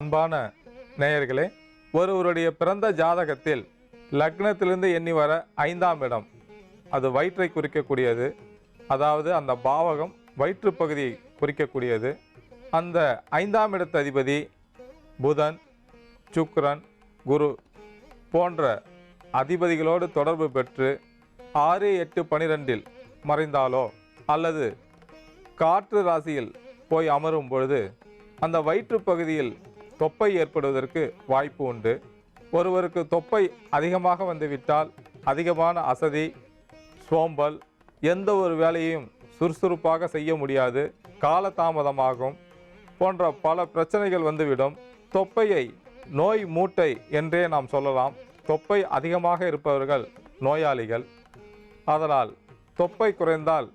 அன்பான நேயர்களே, ஒருவருடைய பிறந்த ஜாதகத்தில் லக்னத்திலிருந்து எண்ணி வர 5ஆம் இடம், அது வயிற்றை குறிக்கக்கூடியது. அதாவது அந்த பாவகம் வயிற்று பகுதியை குறிக்கக்கூடியது. அந்த 5ஆம் இடத்து அதிபதி புதன், சுக்கிரன், குரு போன்ற அதிபதிகளோடு தொடர்பு பெற்று 6, 8, 12 மறைந்தாலோ அல்லது காற்று ராசியில் போய் அமரும் பொழுது அந்த வயிற்று பகுதியில் தொப்பை ஏற்படுவதற்கு வாய்ப்பு உண்டு. ஒருவருக்கு தொப்பை அதிகமாக வந்துவிட்டால் அதிகமான அசதி, சோம்பல், எந்த ஒரு வேலையும் சுறுசுறுப்பாக செய்ய முடியாது, காலதாமதமாகும் போன்ற பல பிரச்சனைகள் வந்துவிடும். தொப்பையை நோய் மூட்டை என்றே நாம் சொல்லலாம். தொப்பை அதிகமாக இருப்பவர்கள் நோயாளிகள். அதனால் தொப்பை குறைந்தால்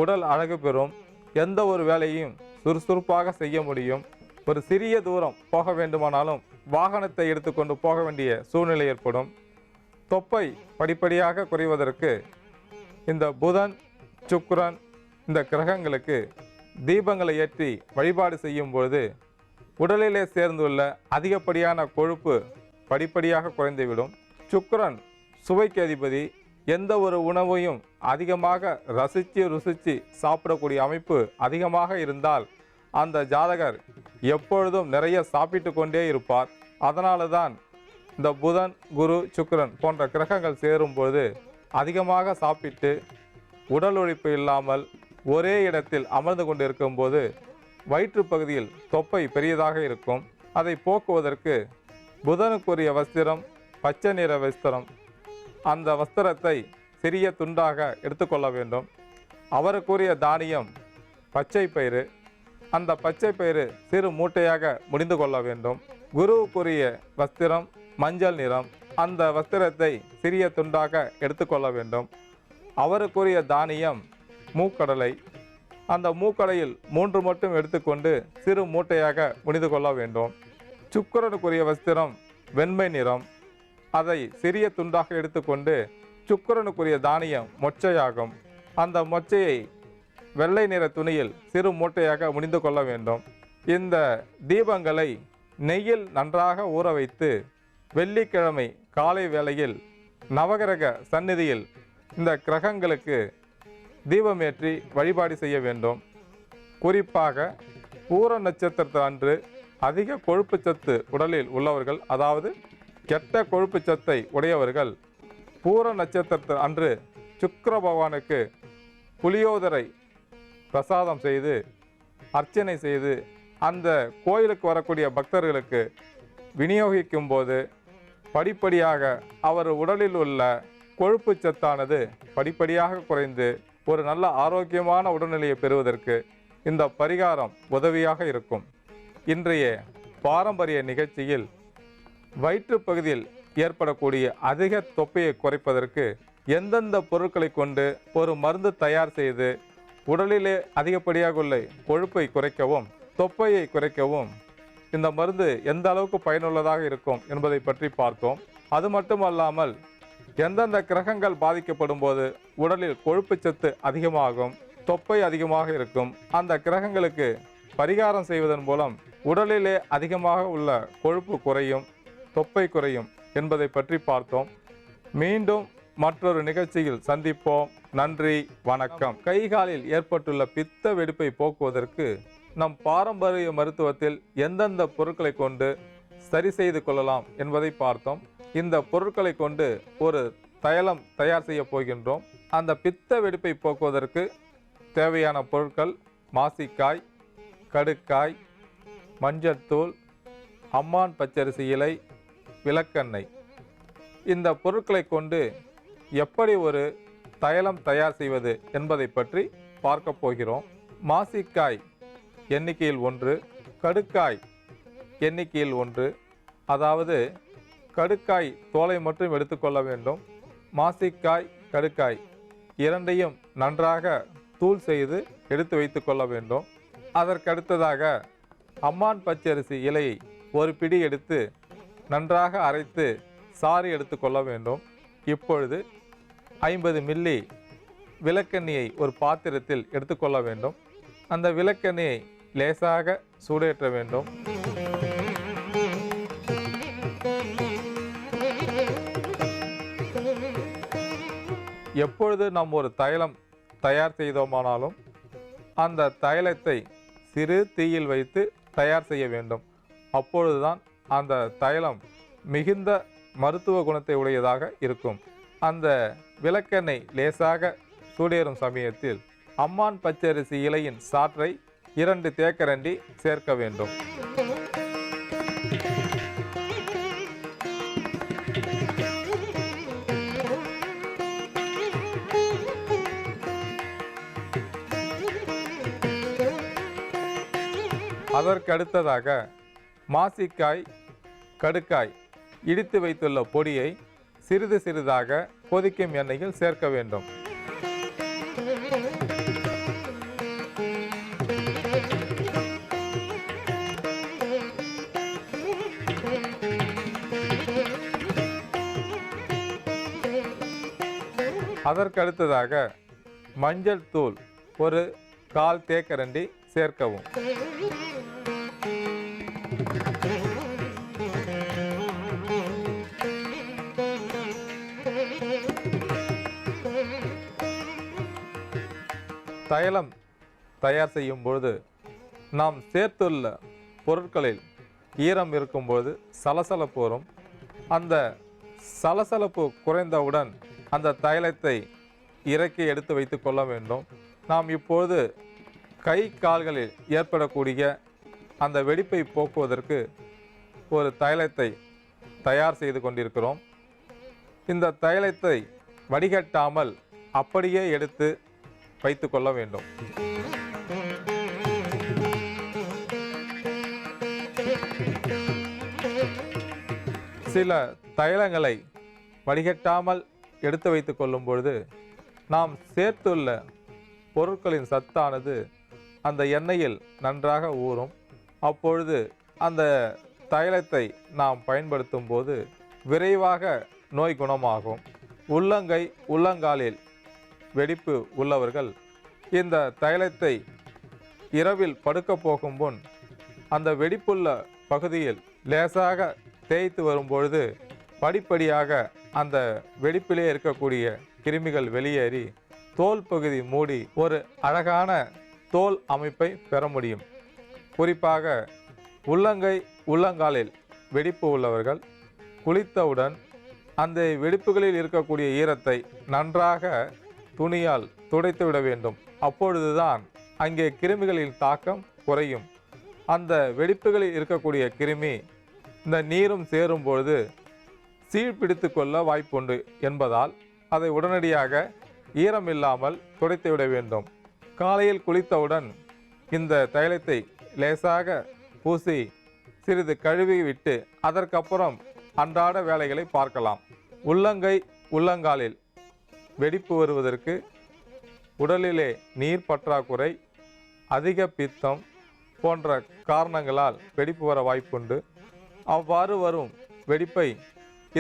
உடல் அழகு பெறும், எந்த ஒரு வேலையும் சுறுசுறுப்பாக செய்ய முடியும். ஒரு சிறிய தூரம் போக வேண்டுமானாலும் வாகனத்தை எடுத்துக்கொண்டு போக வேண்டிய சூழ்நிலை ஏற்படும். தொப்பை படிப்படியாக குறைவதற்கு இந்த புதன், சுக்கிரன் இந்த கிரகங்களுக்கு தீபங்களை ஏற்றி வழிபாடு செய்யும் பொழுது உடலிலே சேர்ந்துள்ள அதிகப்படியான கொழுப்பு படிப்படியாக குறைந்துவிடும். சுக்கிரன் சுவைக்கு அதிபதி. எந்த ஒரு உணவையும் அதிகமாக ரசித்து ருசித்து சாப்பிடக்கூடிய அமைப்பு அதிகமாக இருந்தால் அந்த ஜாதகர் எப்பொழுதும் நிறைய சாப்பிட்டு கொண்டே இருப்பார். அதனால தான் இந்த புதன், குரு, சுக்கிரன் போன்ற கிரகங்கள் சேரும்போது அதிகமாக சாப்பிட்டு உடல் உழைப்பு இல்லாமல் ஒரே இடத்தில் அமர்ந்து கொண்டிருக்கும் போது வயிற்று பகுதியில் தொப்பை பெரியதாக இருக்கும். அதை போக்குவதற்கு புதனுக்குரிய வஸ்திரம் பச்சை நிற வஸ்திரம். அந்த வஸ்திரத்தை சிறிய துண்டாக எடுத்துக்கொள்ள வேண்டும். அவருக்குரிய தானியம் பச்சை பயிறு. அந்த பச்சை பயிறு சிறு மூட்டையாக முடிந்து கொள்ள வேண்டும். குருவுக்குரிய வஸ்திரம் மஞ்சள் நிறம். அந்த வஸ்திரத்தை சிறிய துண்டாக எடுத்துக்கொள்ள வேண்டும். அவருக்குரிய தானியம் மூக்கடலை. அந்த மூக்கடையில் 3 மட்டும் எடுத்துக்கொண்டு சிறு மூட்டையாக முடிந்து கொள்ள வேண்டும். சுக்கிரனுக்குரிய வஸ்திரம் வெண்மை நிறம். அதை சிறிய துண்டாக எடுத்துக்கொண்டு சுக்கிரனுக்குரிய தானியம் மொச்சையாகும். அந்த மொச்சையை வெள்ளை நிற துணியில் சிறு மூட்டையாக முடிந்து கொள்ள வேண்டும். இந்த தீபங்களை நெய்யில் நன்றாக ஊற வைத்து வெள்ளிக்கிழமை காலை வேளையில் நவகிரக சந்நிதியில் இந்த கிரகங்களுக்கு தீபமேற்றி வழிபாடு செய்ய வேண்டும். குறிப்பாக பூர நட்சத்திரத்து அன்று அதிக கொழுப்பு சத்து உடலில் உள்ளவர்கள், அதாவது கெட்ட கொழுப்பு சத்தை உடையவர்கள், பூர நட்சத்திரத்து அன்று சுக்கிர பகவானுக்கு புளியோதரை பிரசாதம் செய்து அர்ச்சனை செய்து அந்த கோயிலுக்கு வரக்கூடிய பக்தர்களுக்கு விநியோகிக்கும் போது படிப்படியாக அவர் உடலில் உள்ள கொழுப்பு சத்தானது படிப்படியாக குறைந்து ஒரு நல்ல ஆரோக்கியமான உடல்நிலையை பெறுவதற்கு இந்த பரிகாரம் உதவியாக இருக்கும். இன்றைய பாரம்பரிய நிகழ்ச்சியில் வயிற்று பகுதியில் ஏற்படக்கூடிய அதிக தொப்பையை குறைப்பதற்கு எந்தெந்த பொருட்களை கொண்டு ஒரு மருந்து தயார் செய்து உடலிலே அதிகப்படியாக உள்ள கொழுப்பை குறைக்கவும் தொப்பையை குறைக்கவும் இந்த மருந்து எந்த அளவுக்கு பயனுள்ளதாக இருக்கும் என்பதை பற்றி பார்த்தோம். அது மட்டுமல்லாமல் எந்தெந்த கிரகங்கள் பாதிக்கப்படும் போது உடலில் கொழுப்பு சத்து அதிகமாகும், தொப்பை அதிகமாக இருக்கும், அந்த கிரகங்களுக்கு பரிகாரம் செய்வதன் மூலம் உடலிலே அதிகமாக உள்ள கொழுப்பு குறையும், தொப்பை குறையும் என்பதை பற்றி பார்த்தோம். மீண்டும் மற்றொரு நிகழ்ச்சியில் சந்திப்போம். நன்றி, வணக்கம். கைகாலில் ஏற்பட்டுள்ள பித்த வெடிப்பை போக்குவதற்கு நம் பாரம்பரிய மருத்துவத்தில் எந்தெந்த பொருட்களை கொண்டு சரி செய்து கொள்ளலாம் என்பதை பார்த்தோம். இந்த பொருட்களை கொண்டு ஒரு தைலம் தயார் செய்ய போகின்றோம். அந்த பித்த வெடிப்பை போக்குவதற்கு தேவையான பொருட்கள் மாசிக்காய், கடுக்காய், மஞ்சள்தூள், அம்மான் பச்சரிசி இலை, விளக்கெண்ணெய். இந்த பொருட்களை கொண்டு எப்படி ஒரு தைலம் தயார் செய்வது என்பதை பற்றி பார்க்க போகிறோம். மாசிக்காய் எண்ணிக்கையில் 1, கடுக்காய் எண்ணிக்கையில் 1. அதாவது கடுக்காய் தோலை மட்டும் எடுத்துக்கொள்ள வேண்டும். மாசிக்காய், கடுக்காய் இரண்டையும் நன்றாக தூள் செய்து எடுத்து வைத்து கொள்ள வேண்டும். அதற்கடுத்ததாக அம்மான் பச்சரிசி இலையை ஒரு பிடி எடுத்து நன்றாக அரைத்து சாறு எடுத்துக்கொள்ள வேண்டும். இப்பொழுது 50 மில்லி விளக்கெண்ணெயை ஒரு பாத்திரத்தில் எடுத்துக்கொள்ள வேண்டும். அந்த விளக்கெண்ணெயை லேசாக சூடேற்ற வேண்டும். எப்பொழுது நாம் ஒரு தைலம் தயார் செய்தோமானாலும் அந்த தைலத்தை சிறு தீயில் வைத்து தயார் செய்ய வேண்டும். அப்பொழுதுதான் அந்த தைலம் மிகுந்த மருத்துவ குணத்தை உடையதாக இருக்கும். அந்த விளக்கெண்ணெய் லேசாக சூடேறும் சமயத்தில் அம்மான் பச்சரிசி இலையின் சாற்றை 2 தேக்கரண்டி சேர்க்க வேண்டும். அதற்கடுத்ததாக மாசிக்காய், கடுக்காய் இடித்து வைத்துள்ள பொடியை சிறிது சிறிதாக கொதிக்கும் எண்ணெயில் சேர்க்க வேண்டும். அதற்கடுத்ததாக மஞ்சள் தூள் ஒரு 1/4 தேக்கரண்டி சேர்க்கவும். தைலம் தயார் செய்யும் பொழுது நாம் சேர்த்துள்ள பொருட்களில் ஈரம் இருக்கும்போது சலசலப்பு வரும். அந்த சலசலப்பு குறைந்தவுடன் அந்த தைலத்தை இறக்கி எடுத்து வைத்து கொள்ள வேண்டும். நாம் இப்பொழுது கை கால்களில் ஏற்படக்கூடிய அந்த வெடிப்பை போக்குவதற்கு ஒரு தைலத்தை தயார் செய்து கொண்டிருக்கிறோம். இந்த தைலத்தை வடிகட்டாமல் அப்படியே எடுத்து வைத்து கொள்ள வேண்டும். சில தைலங்களை வடிகட்டாமல் எடுத்து வைத்து கொள்ளும் பொழுது நாம் சேர்த்துள்ள பொருட்களின் சத்தானது அந்த எண்ணெயில் நன்றாக ஊறும். அப்பொழுது அந்த தைலத்தை நாம் பயன்படுத்தும் போது விரைவாக நோய் குணமாகும். உள்ளங்கை, உள்ளங்காலில் வெடிப்பு உள்ளவர்கள் இந்த தைலத்தை இரவில் படுக்க போகும் முன் அந்த வெடிப்புள்ள பகுதியில் லேசாக தேய்த்து வரும்பொழுது படிப்படியாக அந்த வெடிப்பிலே இருக்கக்கூடிய கிருமிகள் வெளியேறி தோல் பகுதி மூடி ஒரு அழகான தோல் அமைப்பை பெற முடியும். குறிப்பாக உள்ளங்கை, உள்ளங்காலில் வெடிப்பு உள்ளவர்கள் குளித்தவுடன் அந்த வெடிப்புகளில் இருக்கக்கூடிய ஈரத்தை நன்றாக துணியால் துடைத்து விட வேண்டும். அப்பொழுதுதான் அங்கே கிருமிகளின் தாக்கம் குறையும். அந்த வெடிப்புகளில் இருக்கக்கூடிய கிருமி இந்த நீரும் சேரும் பொழுது சீழ்பிடித்து கொள்ள வாய்ப்புண்டு என்பதால் அதை உடனடியாக ஈரம் இல்லாமல் துடைத்து விட வேண்டும். காலையில் குளித்தவுடன் இந்த தைலத்தை லேசாக பூசி சிறிது கழுவி விட்டு அதற்கப்புறம் அன்றாட வேலைகளை பார்க்கலாம். உள்ளங்கை, உள்ளங்காலில் வெடிப்பு வருவதற்கு உடலிலே நீர் பற்றாக்குறை, அதிக பித்தம் போன்ற காரணங்களால் வெடிப்பு வர வாய்ப்புண்டு. அவ்வாறு வரும் வெடிப்பை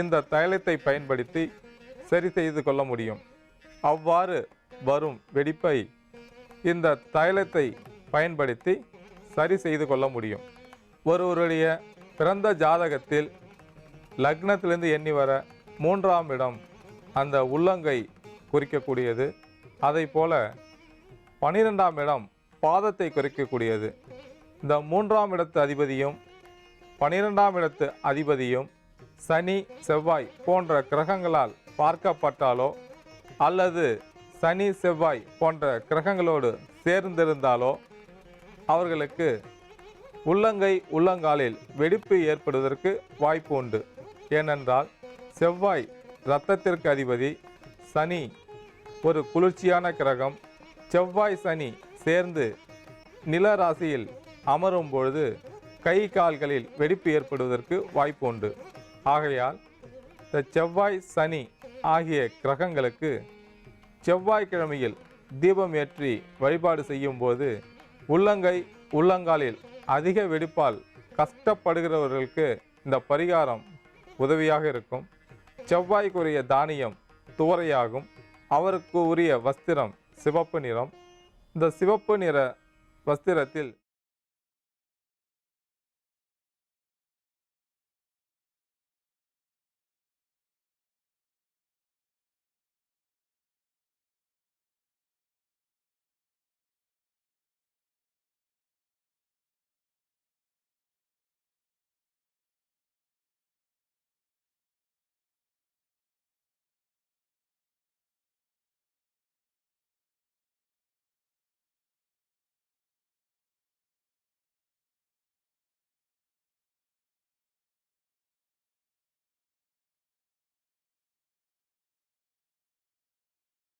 இந்த தைலத்தை பயன்படுத்தி சரி செய்து கொள்ள முடியும். அவ்வாறு வரும் வெடிப்பை இந்த தைலத்தை பயன்படுத்தி சரி செய்து கொள்ள முடியும். ஒருவருடைய பிறந்த ஜாதகத்தில் லக்னத்திலிருந்து எண்ணி வர 3ஆம் இடம் அந்த உள்ளங்கை குறிக்கக்கூடியது. அதை போல 12ஆம் இடம் பாதத்தை குறிக்கக்கூடியது. இந்த 3ஆம் இடத்து அதிபதியும் 12ஆம் இடத்து அதிபதியும் சனி, செவ்வாய் போன்ற கிரகங்களால் பார்க்கப்பட்டாலோ அல்லது சனி, செவ்வாய் போன்ற கிரகங்களோடு சேர்ந்திருந்தாலோ அவர்களுக்கு உள்ளங்கை, உள்ளங்காலில் வெடிப்பு ஏற்படுவதற்கு வாய்ப்பு உண்டு. ஏனென்றால் செவ்வாய் இரத்தத்திற்கு அதிபதி, சனி ஒரு குளிர்ச்சியான கிரகம். செவ்வாய், சனி சேர்ந்து நில ராசியில் அமரும் பொழுது கை கால்களில் வெடிப்பு ஏற்படுவதற்கு வாய்ப்பு உண்டு. ஆகையால் இந்த செவ்வாய், சனி ஆகிய கிரகங்களுக்கு செவ்வாய்க்கிழமையில் தீபம் ஏற்றி வழிபாடு செய்யும் போது உள்ளங்கை, உள்ளங்காலில் அதிக வெடிப்பால் கஷ்டப்படுகிறவர்களுக்கு இந்த பரிகாரம் உதவியாக இருக்கும். செவ்வாய்க்குரிய தானியம் துவரையாகும். அவருக்கு உரிய வஸ்திரம் சிவப்பு நிறம். இந்த சிவப்பு நிற வஸ்திரத்தில்